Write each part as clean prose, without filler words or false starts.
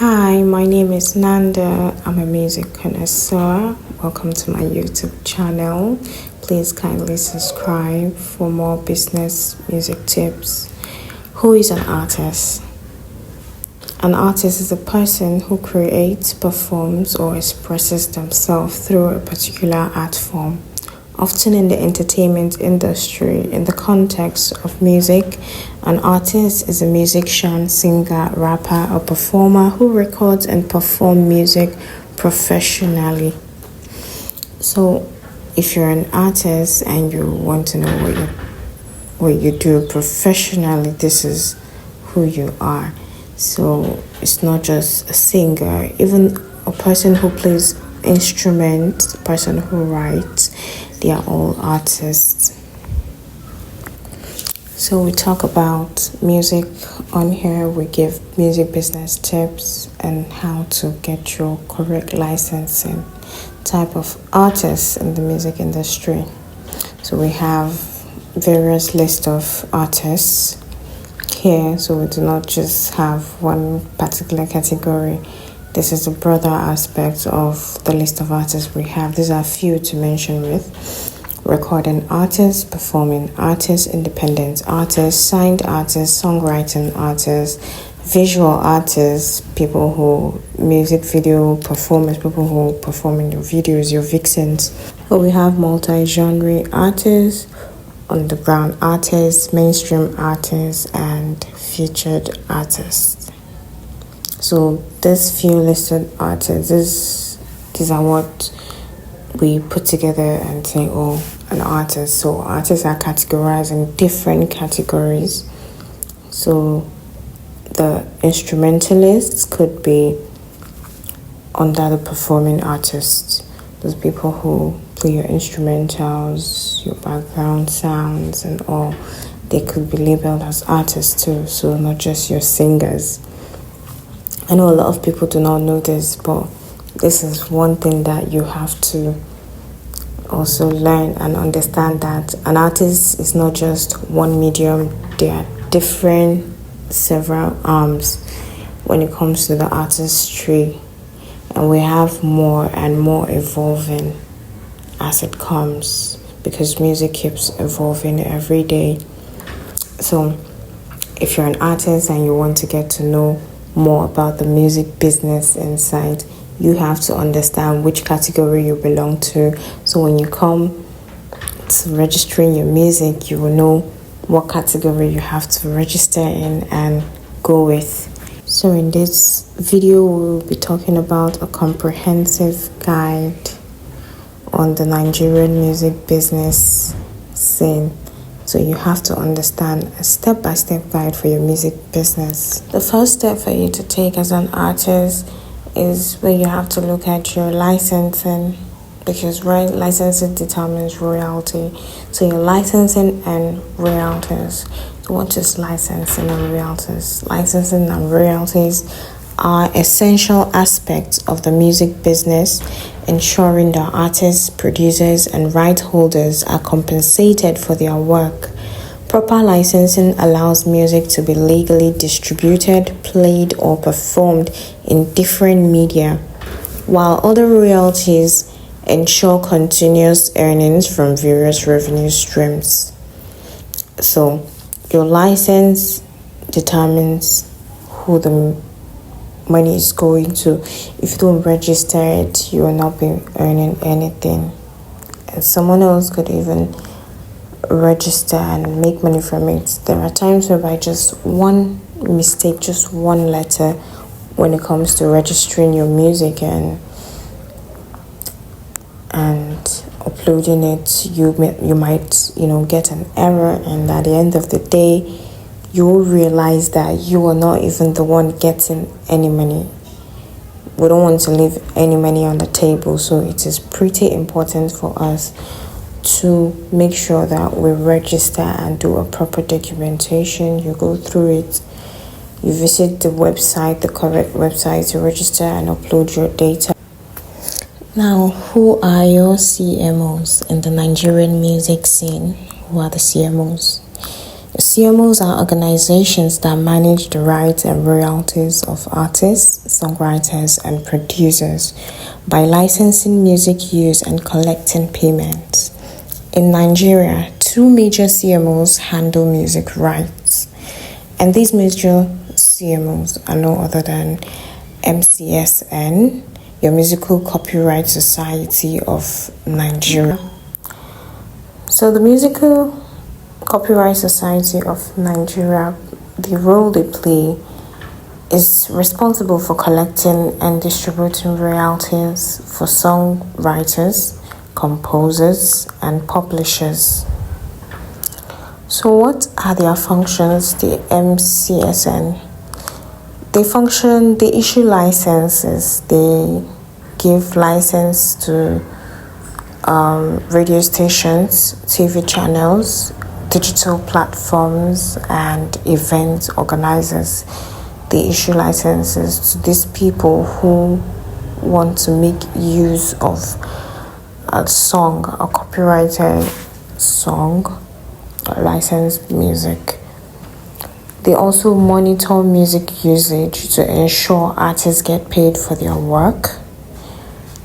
Hi, my name is Nanda. I'm a music connoisseur. Welcome to my YouTube channel. Please kindly subscribe for more business music tips. Who is an artist? An artist is a person who creates, performs, or expresses themselves through a particular art form. Often in the entertainment industry, in the context of music, an artist is a musician, singer, rapper, or performer who records and performs music professionally. So, if you're an artist and you want to know what you do professionally, this is who you are. So, it's not just a singer, even a person who plays instruments, a person who writes, they are all artists. So we talk about music on here. We give music business tips and how to get your correct licensing type of artists in the music industry. So we have various list of artists here. So we do not just have one particular category. This is the broader aspect of the list of artists we have. These are a few to mention with: recording artists, performing artists, independent artists, signed artists, songwriting artists, visual artists, people who music video performers, people who perform in your videos, your vixens. But we have multi-genre artists, underground artists, mainstream artists, and featured artists. So these few listed artists, these are what we put together and say, oh, an artist. So artists are categorized in different categories. So the instrumentalists could be under the performing artists. Those people who play your instrumentals, your background sounds and all, they could be labeled as artists too. So not just your singers. I know a lot of people do not know this, but this is one thing that you have to also learn and understand, that an artist is not just one medium. There are different, several arms when it comes to the artistry, and we have more and more evolving as it comes, because music keeps evolving every day. So if you're an artist and you want to get to know more about the music business inside, you have to understand which category you belong to. So when you come to registering your music, you will know what category you have to register in and go with. So in this video, we'll be talking about a comprehensive guide on the Nigerian music business scene. So you have to understand a step-by-step guide for your music business. The first step for you to take as an artist is where you have to look at your licensing, because licensing determines royalty. So your licensing and royalties. So what is licensing and royalties? Licensing and royalties are essential aspects of the music business, ensuring that artists, producers, and right holders are compensated for their work. Proper licensing allows music to be legally distributed, played, or performed in different media, while other royalties ensure continuous earnings from various revenue streams. So, your license determines who the money is going to. If you don't register it, you will not be earning anything. And someone else could even register and make money from it. There are times where by just one mistake, just one letter, when it comes to registering your music and uploading it, you might get an error, and at the end of the day, you will realize that you are not even the one getting any money. We don't want to leave any money on the table, so it is pretty important for us to make sure that we register and do a proper documentation. You go through it, you visit the website, the correct website to register and upload your data. Now, who are your CMOs in the Nigerian music scene? Who are the CMOs? CMOs are organizations that manage the rights and royalties of artists, songwriters, and producers by licensing music use and collecting payments. In Nigeria, two major CMOs handle music rights, and these major CMOs are no other than MCSN, your Musical Copyright Society of Nigeria. So the Musical Copyright Society of Nigeria, the role they play is responsible for collecting and distributing royalties for songwriters, composers, and publishers. So what are their functions? The MCSN, they issue licenses, they give license to radio stations, TV channels, digital platforms, and event organizers. They issue licenses to these people who want to make use of a song, a copyrighted song, licensed music. They also monitor music usage to ensure artists get paid for their work.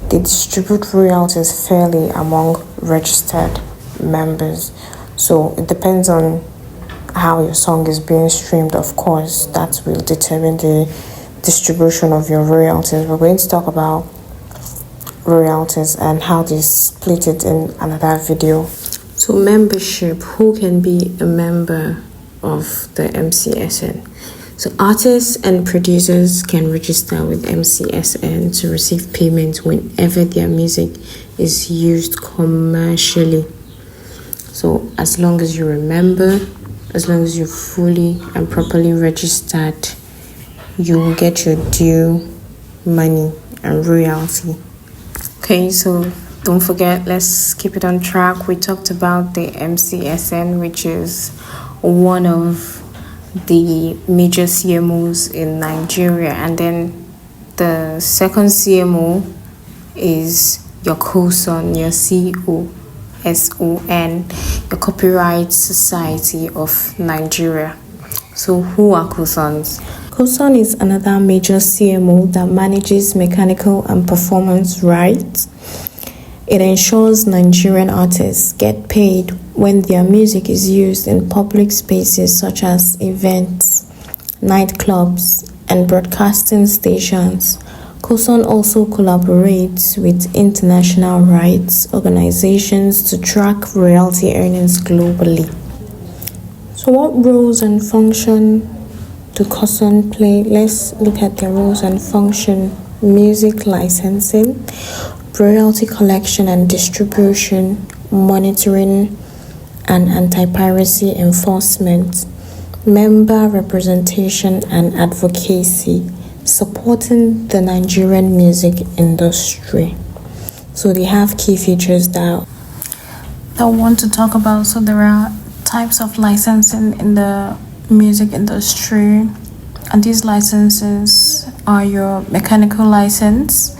They distribute royalties fairly among registered members. So it depends on how your song is being streamed, of course. That will determine the distribution of your royalties. We're going to talk about royalties and how they split it in another video. So membership, who can be a member of the MCSN? So artists and producers can register with MCSN to receive payment whenever their music is used commercially. So as long as you remember, as long as you're fully and properly registered, you will get your due money and royalty. Okay, so don't forget, let's keep it on track. We talked about the MCSN, which is one of the major CMOs in Nigeria, and then the second CMO is your COSON, your COSON, the Copyright Society of Nigeria. So who are COSONs? COSON is another major CMO that manages mechanical and performance rights. It ensures Nigerian artists get paid when their music is used in public spaces such as events, nightclubs, and broadcasting stations. COSON also collaborates with international rights organizations to track royalty earnings globally. So what roles and function do COSON play? Let's look at their roles and function. Music licensing, royalty collection and distribution, monitoring and anti-piracy enforcement, member representation and advocacy, supporting the Nigerian music industry. So they have key features that I want to talk about. So there are types of licensing in the music industry, and these licenses are your mechanical license.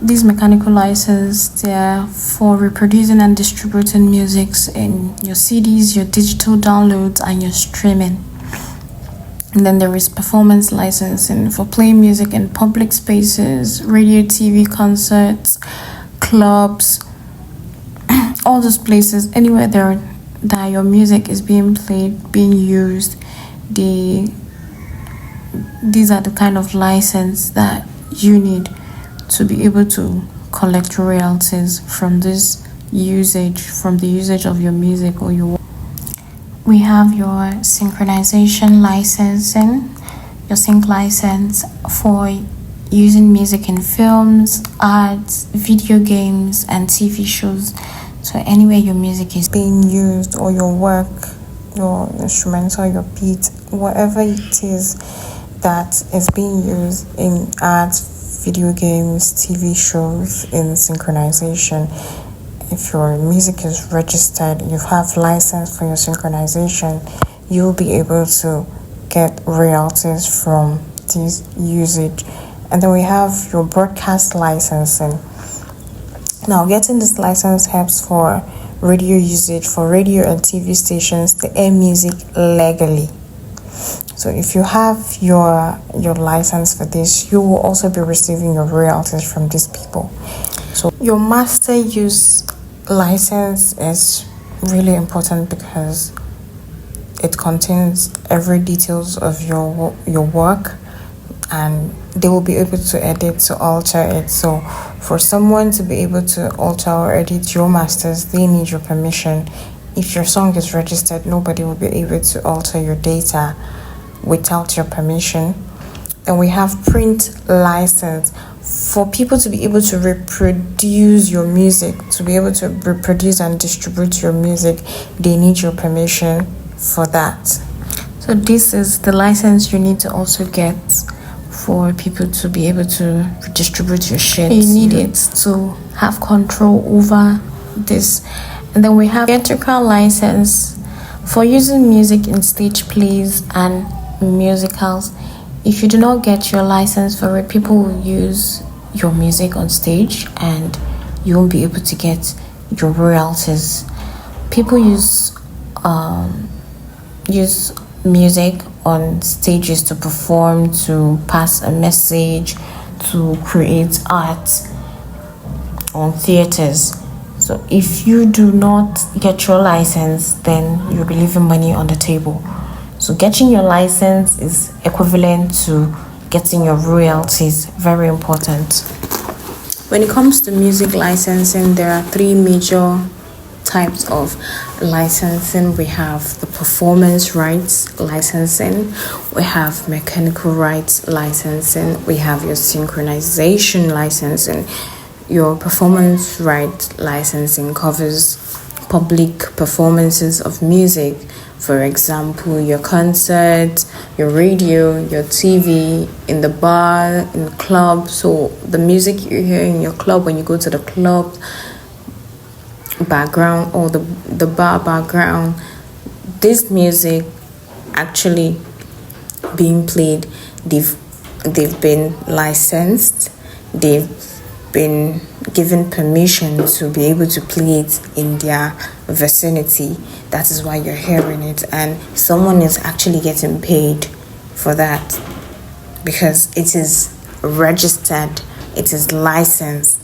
These mechanical licenses, they are for reproducing and distributing music in your CDs, your digital downloads, and your streaming. And then there is performance licensing for playing music in public spaces, radio, TV, concerts, clubs, all those places, anywhere there that your music is being played, being used. These are the kind of license that you need to be able to collect royalties from this usage, from the usage of your music or your work. We have your synchronization licensing, your sync license for using music in films, ads, video games, and TV shows. So anywhere your music is being used, or your work, your instrumental, your beat, whatever it is that is being used in ads, video games, TV shows, in synchronization. If your music is registered, you have license for your synchronization, you'll be able to get royalties from this usage. And then we have your broadcast licensing. Now, getting this license helps for radio usage for radio and TV stations to air music legally. So if you have your license for this, you will also be receiving your royalties from these people. So your master use license is really important because it contains every details of your work, and they will be able to edit, to alter it. So for someone to be able to alter or edit your masters, they need your permission. If your song is registered, nobody will be able to alter your data without your permission. And we have print license. For people to be able to reproduce your music, to be able to reproduce and distribute your music, they need your permission for that. So this is the license you need to also get for people to be able to distribute your shit. You need it to have control over this. And then we have theatrical license for using music in stage plays and musicals. If you do not get your license for it, people will use your music on stage and you won't be able to get your royalties. People use music on stages to perform, to pass a message, to create art on theaters. So if you do not get your license, then you'll be leaving money on the table. So getting your license is equivalent to getting your royalties. Very important. When it comes to music licensing, there are three major types of licensing. We have the performance rights licensing, we have mechanical rights licensing, we have your synchronization licensing. Your performance right licensing covers public performances of music. For example, your concert, your radio, your TV, in the bar, in the club. So the music you hear in your club when you go to the club background or the bar background, this music actually being played, they've been licensed, they've been given permission to be able to play it in their vicinity. That is why you're hearing it, and someone is actually getting paid for that because it is registered, it is licensed.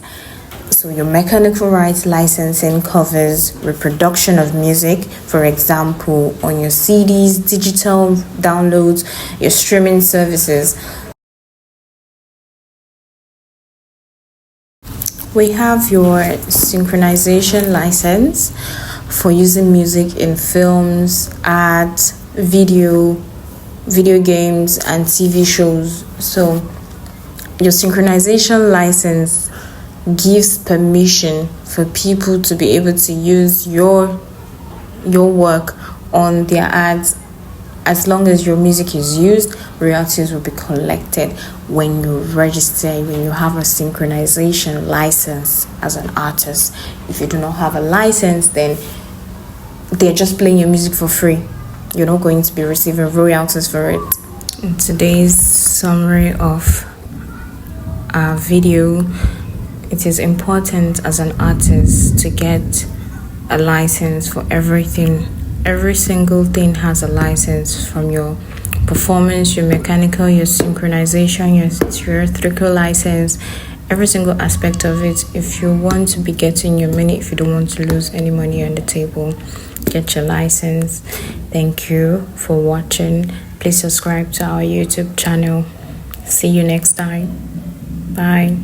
So your mechanical rights licensing covers reproduction of music, for example, on your CDs, digital downloads, your streaming services. We have your synchronization license for using music in films, ads, video games, and TV shows. So your synchronization license gives permission for people to be able to use your work on their ads. As long as your music is used, royalties will be collected when you register, when you have a synchronization license as an artist. If you do not have a license, then they're just playing your music for free. You're not going to be receiving royalties for it. In today's summary of our video, it is important as an artist to get a license for everything. Every single thing has a license, from your performance, your mechanical, your synchronization, your theatrical license, every single aspect of it. If you want to be getting your money, if you don't want to lose any money on the table, get your license. Thank you for watching. Please subscribe to our YouTube channel. See you next time. Bye.